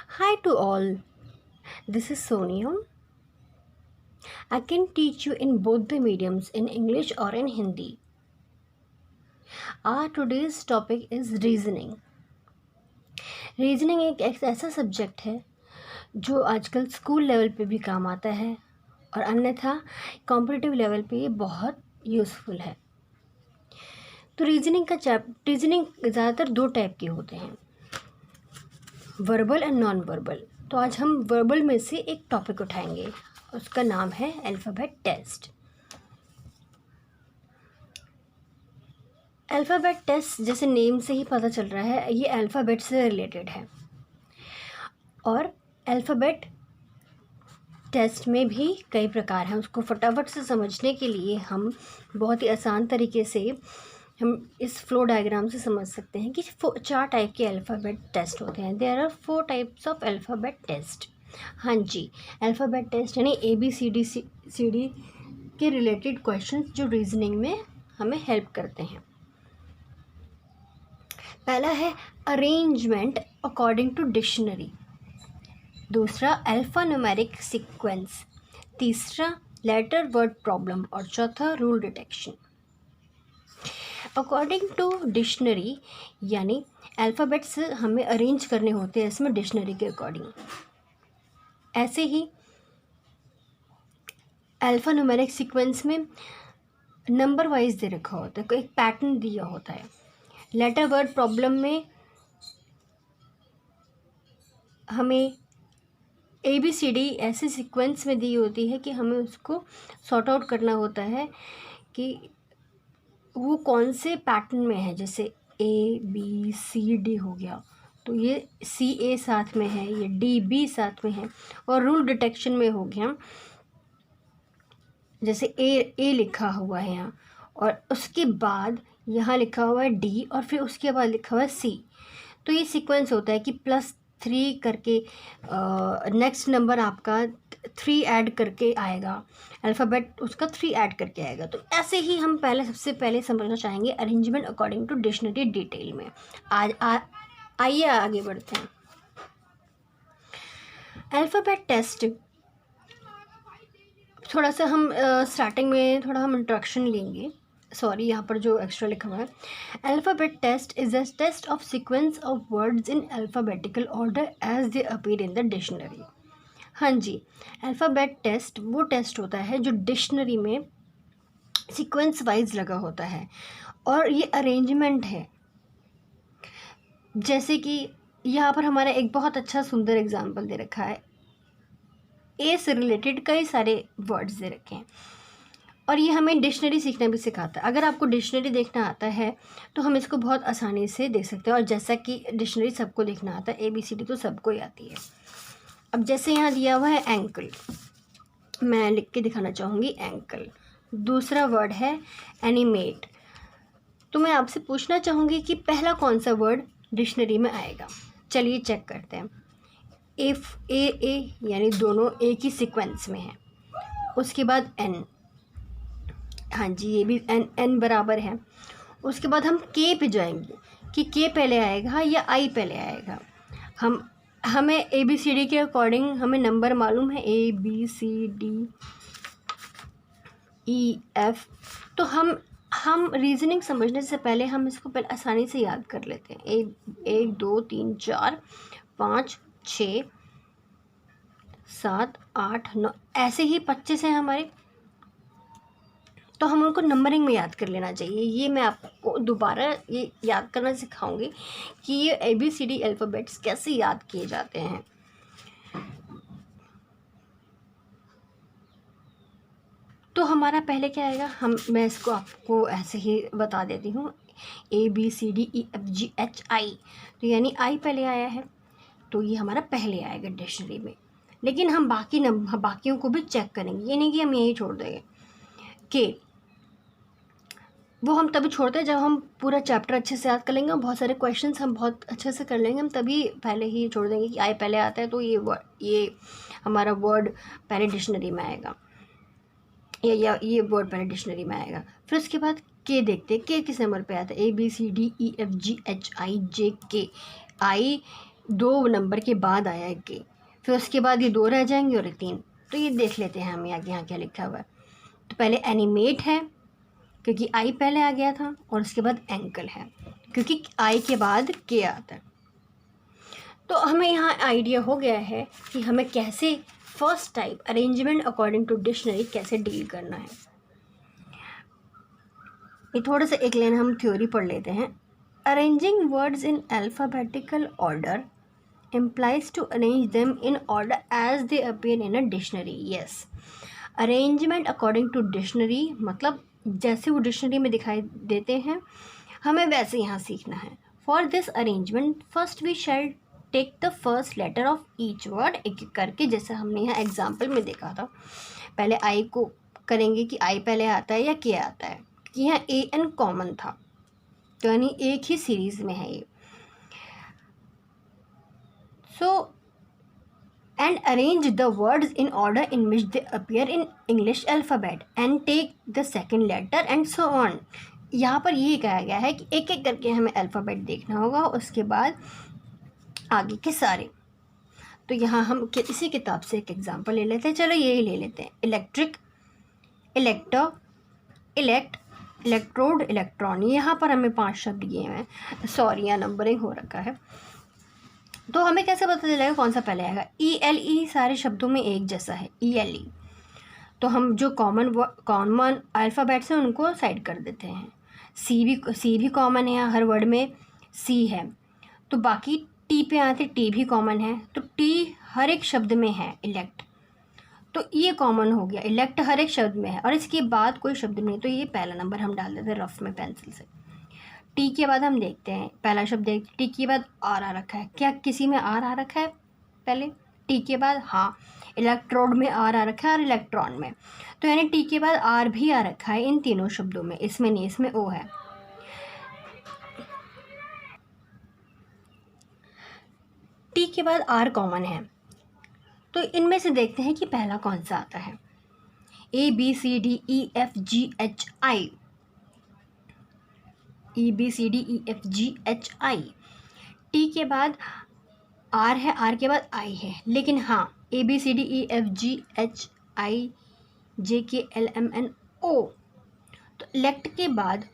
Hi to all, this is Sonia. I can teach you in both the mediums, in English or in Hindi. Our today's topic is reasoning. Reasoning एक ऐसा subject है जो आजकल school level पे भी काम आता है और अन्यथा कॉम्पिटिटिव लेवल पे ये बहुत यूज़फुल है। तो रीजनिंग ज़्यादातर दो टाइप के होते हैं, वर्बल एंड नॉन वर्बल। तो आज हम वर्बल में से एक टॉपिक उठाएंगे, उसका नाम है अल्फ़ाबेट टेस्ट। अल्फ़ाबेट टेस्ट जैसे नेम से ही पता चल रहा है, ये अल्फ़ाबेट से रिलेटेड है। और अल्फ़ाबेट टेस्ट में भी कई प्रकार हैं, उसको फटाफट से समझने के लिए हम बहुत ही आसान तरीके से हम इस फ्लो डायग्राम से समझ सकते हैं कि 4 टाइप के अल्फ़ाबेट टेस्ट होते हैं। There are 4 types of alphabet test. हाँ जी, अल्फ़ाबेट टेस्ट यानी ABCD के रिलेटेड क्वेश्चंस जो रीजनिंग में हमें हेल्प करते हैं। पहला है अरेंजमेंट अकॉर्डिंग टू डिक्शनरी, दूसरा अल्फ़ा न्यूमेरिक सीक्वेंस, तीसरा लेटर वर्ड प्रॉब्लम और चौथा rule detection. According to dictionary यानी अल्फ़ाबेट्स हमें अरेंज करने होते हैं इसमें डिक्शनरी के अकॉर्डिंग। ऐसे ही अल्फ़ा न्यूमेरिक सीक्वेंस में नंबर वाइज दे रखा होता है, कोई एक पैटर्न दिया होता है। लेटर वर्ड प्रॉब्लम में हमें ABCD ऐसे सीक्वेंस में दी होती है कि हमें उसको सॉर्ट आउट करना होता है कि वो कौन से पैटर्न में है। जैसे ABCD हो गया तो ये CA साथ में है, ये DB साथ में है। और रूल डिटेक्शन में हो गया, जैसे A लिखा हुआ है यहाँ और उसके बाद यहाँ लिखा हुआ है D और फिर उसके बाद लिखा हुआ है C। तो ये सीक्वेंस होता है कि +3 करके नेक्स्ट नंबर आपका 3 ऐड करके आएगा, अल्फ़ाबेट उसका 3 ऐड करके आएगा। तो ऐसे ही हम सबसे पहले समझना चाहेंगे arrangement according to dictionary detail में। आइए आगे बढ़ते हैं। अल्फ़ाबेट टेस्ट थोड़ा सा हम स्टार्टिंग में थोड़ा हम इंट्रोडक्शन लेंगे। सॉरी, यहाँ पर जो एक्स्ट्रा लिखा हुआ है, alphabet test is a test of sequence of words in alphabetical order as they appear in the dictionary. हाँ जी, अल्फ़ाबेट टेस्ट वो टेस्ट होता है जो डिक्शनरी में सीक्वेंस वाइज लगा होता है और ये अरेंजमेंट है। जैसे कि यहाँ पर हमारा एक बहुत अच्छा सुंदर एग्जाम्पल दे रखा है, ए से रिलेटेड कई सारे वर्ड्स दे रखे हैं और ये हमें डिक्शनरी सीखना भी सिखाता है। अगर आपको डिक्शनरी देखना आता है तो हम इसको बहुत आसानी से देख सकते हैं। और जैसा कि डिक्शनरी सबको देखना आता है, ABCD तो सबको ही आती है। अब जैसे यहाँ दिया हुआ है एंकल, मैं लिख के दिखाना चाहूँगी एंकल। दूसरा वर्ड है एनिमेट। तो मैं आपसे पूछना चाहूँगी कि पहला कौन सा वर्ड डिक्शनरी में आएगा। चलिए चेक करते हैं। इफ़ ए यानी दोनों एक ही सीक्वेंस में है। उसके बाद एन, हाँ जी ये भी एन बराबर है। उसके बाद हम के पे जाएंगे कि के पहले आएगा या आई पहले आएगा। हमें ABCD के अकॉर्डिंग हमें नंबर मालूम है ABCDEF। तो हम रीजनिंग समझने से पहले हम इसको पहले आसानी से याद कर लेते हैं। 1 2 3 4 5 6 7 8 9 ऐसे ही 25 हैं हमारे। तो हम उनको नंबरिंग में याद कर लेना चाहिए। ये मैं आपको दोबारा ये याद करना सिखाऊंगी कि ये ABCD अल्फ़ाबेट्स कैसे याद किए जाते हैं। तो हमारा पहले क्या आएगा, मैं इसको आपको ऐसे ही बता देती हूँ। ABCDEFGHI, तो यानी आई पहले आया है तो ये हमारा पहले आएगा डिक्शनरी में। लेकिन हम बाकियों को भी चेक करेंगे, ये नहीं कि हम यही छोड़ देंगे। के वो हम तभी छोड़ते हैं जब हम पूरा चैप्टर अच्छे से याद कर लेंगे और बहुत सारे क्वेश्चंस हम बहुत अच्छे से कर लेंगे। हम तभी पहले ही छोड़ देंगे कि आई पहले आता है तो ये हमारा वर्ड पहले डिक्शनरी में आएगा या ये वर्ड पहले डिक्शनरी में आएगा। फिर उसके बाद के देखते हैं, के किस नंबर पे आता है। ABCDEFGHIJK, आई 2 नंबर के बाद आया है के, फिर उसके बाद ये 2 रह जाएंगे और ये 3। तो ये देख लेते हैं हम यहाँ क्या लिखा हुआ है। तो पहले एनिमेट है क्योंकि आई पहले आ गया था, और उसके बाद एंकल है क्योंकि आई के बाद के आता है। तो हमें यहाँ आइडिया हो गया है कि हमें कैसे first type arrangement according to dictionary कैसे डील करना है। ये थोड़ा सा एक लाइन हम थ्योरी पढ़ लेते हैं। Arranging words in alphabetical order implies to arrange them in order as they appear in a dictionary. Yes, arrangement according to dictionary मतलब जैसे वो डिक्शनरी में दिखाई देते हैं हमें वैसे यहाँ सीखना है। For this arrangement first we shall take the first letter of each word, एक एक करके, जैसे हमने यहाँ एग्जाम्पल में देखा था। पहले आई को करेंगे कि आई पहले आता है या के आता है, क्योंकि यहाँ ए एन कॉमन था, तो यानी एक ही सीरीज में है ये। So, and arrange the words in order in which they appear in English alphabet and take the second letter and so on. यहाँ पर ये कहा गया है कि एक एक करके हमें अल्फ़ाबेट देखना होगा, उसके बाद आगे के सारे। तो यहाँ हम इसी किताब से एक एग्जांपल ले लेते हैं। चलो यही ले लेते हैं। Electric, इलेक्टर, elect, electrode, electron. यहाँ पर हमें 5 शब्द दिए हैं। सॉरी, यहाँ नंबरिंग हो रखा है, तो हमें कैसे पता चलेगा कौन सा पहले आएगा। ई एल ई सारे शब्दों में एक जैसा है, ई एल ई। तो हम जो कॉमन अल्फ़ाबेट्स हैं उनको साइड कर देते हैं। सी भी कॉमन है, हर वर्ड में सी है, तो बाकी टी पे आते, टी भी कॉमन है, तो टी हर एक शब्द में है। इलेक्ट, तो ये कॉमन हो गया, इलेक्ट हर एक शब्द में है, और इसके बाद कोई शब्द नहीं, तो ये पहला नंबर हम डाल देते हैं रफ में पेंसिल से। टी के बाद हम देखते हैं, पहला शब्द देखते, टी के बाद आर आ रखा है, क्या किसी में आर आ रखा है पहले टी के बाद? हाँ, इलेक्ट्रोड में आर आ रखा है और इलेक्ट्रॉन में, तो यानी टी के बाद आर भी आ रखा है इन तीनों शब्दों में, इसमें नहीं, इसमें ओ है। टी के बाद आर कॉमन है, तो इनमें से देखते हैं कि पहला कौन सा आता है। A B C D E F G H I, E B C D E F G H I. T के बाद आर है, आर के बाद आई है, लेकिन हाँ A B C D E F G H I J K L M N O. तो elect के बाद